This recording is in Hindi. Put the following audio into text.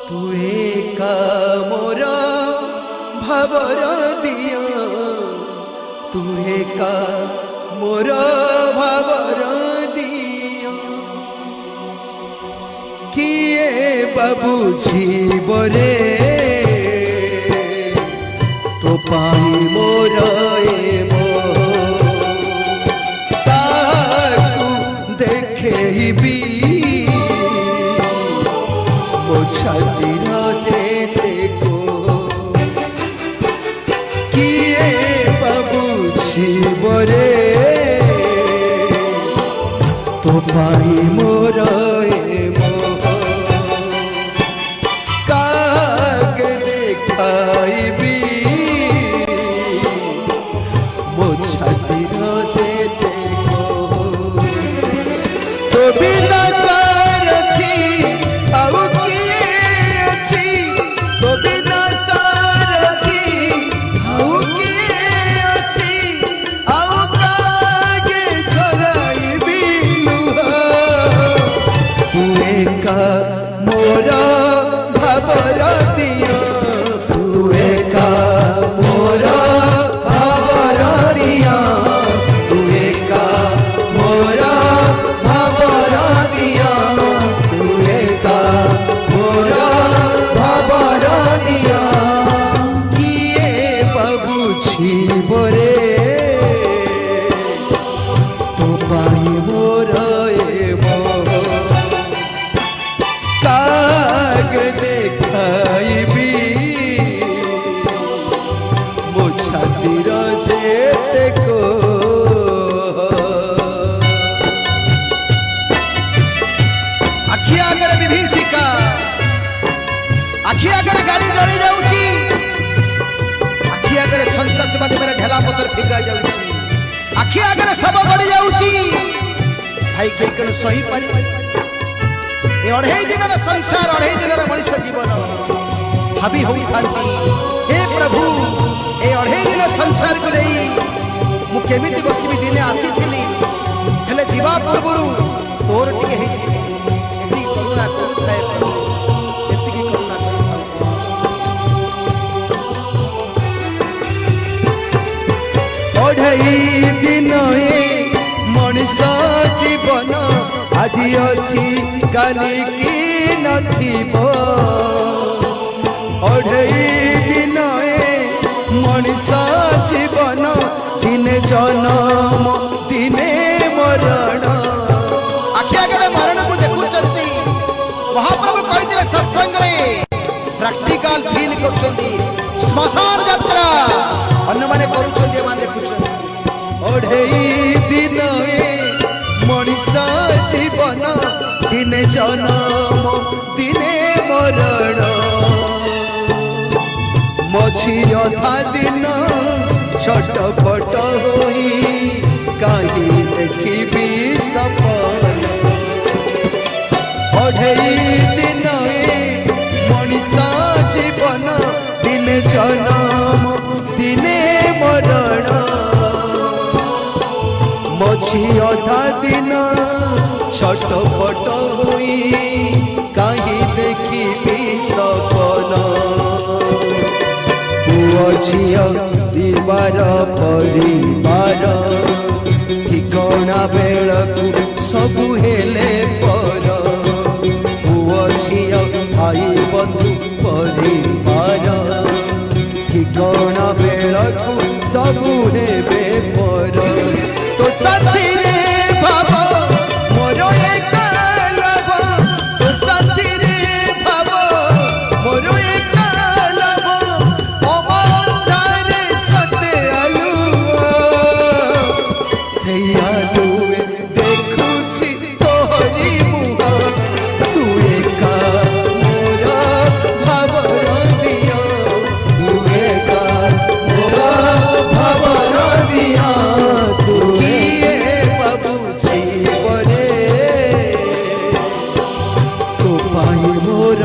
तू एका मोर भावर दिया, तू एका मोर भावर दिया। किए बाबू जीवरे तो पाई मोर देखेबी मो छातीर जेते को किए बाबू जीवरे तो पाई मोर काग देखाइबी मो छातीर जेते तो बिना सारथी आउ किए अछि, तो बिना सारथी आउ किए अछि, आउ कागे झराइबी लुह। तू एका मोर भावर दिया, तू एका मोर भावर दिया, तू एका मोर जीवरे तो पाई मोर काग देखाइबी मो छातीर जेते को। आखि आगे विभीषिका, आखि आगे गाड़ी जली जाउची, आखि आगे सन्त्रासवादी मेरे ढेला पत्थर फिका जाउची, आखि आगे सब गड़ी जाउची। भाई के कण सही पारि ए अढ़ाई दिन संसार, अढ़ाई दिन मनुष्य जीवन भावी होई थांती। हे प्रभु ए अढ़ाई दिन संसार को नहीं मु केमिति बसिबी, दिने आसीथिली हेले जीवा पूर्वरु तोर टिके हे एति करुणा करुथाय, एति की करुणा अढ़ाई दिन मनीष जीवन आज अच्छी काली की नथिबो। अढ़ाई दिन मनीष जीवन दिने जन्म दिने मरण। आखि आगे मरण को देखुचंती महाप्रभु कहिथिले सत्संग रे प्रैक्टिकल फील करछंती, श्मशान यात्रा अन्य माने करूछंती मान देखुछंती। अढ़ाई दिन मनीष जीवन दिने जन्म दिने मरण। मझी अधा दिन छटपट होई कहीं देखी सपन। अढ़ाई दिन मनीष जीवन दिने जन्म दिने मरण। मझी अधा दिन छटपट होई कहीं देखी सपन। पुओ झियो दिवार परिवार ठिकଣା बेलकु सबु हेले पर। पुओ झियो भाई बंधु परिवार ठिकଣା बेलकु सबु हेबे पर। तो साथी रे भाव मोर एका लाभ, तो साथी रे भाव मोर एका लाभ। अमंतारे सते आलुआ से आलुए देखुछि तोरी मुह। तू एका मोर भावर दिया, तू एका मोर भावर दिया। किए बाबू जीवरे तो पाई मोर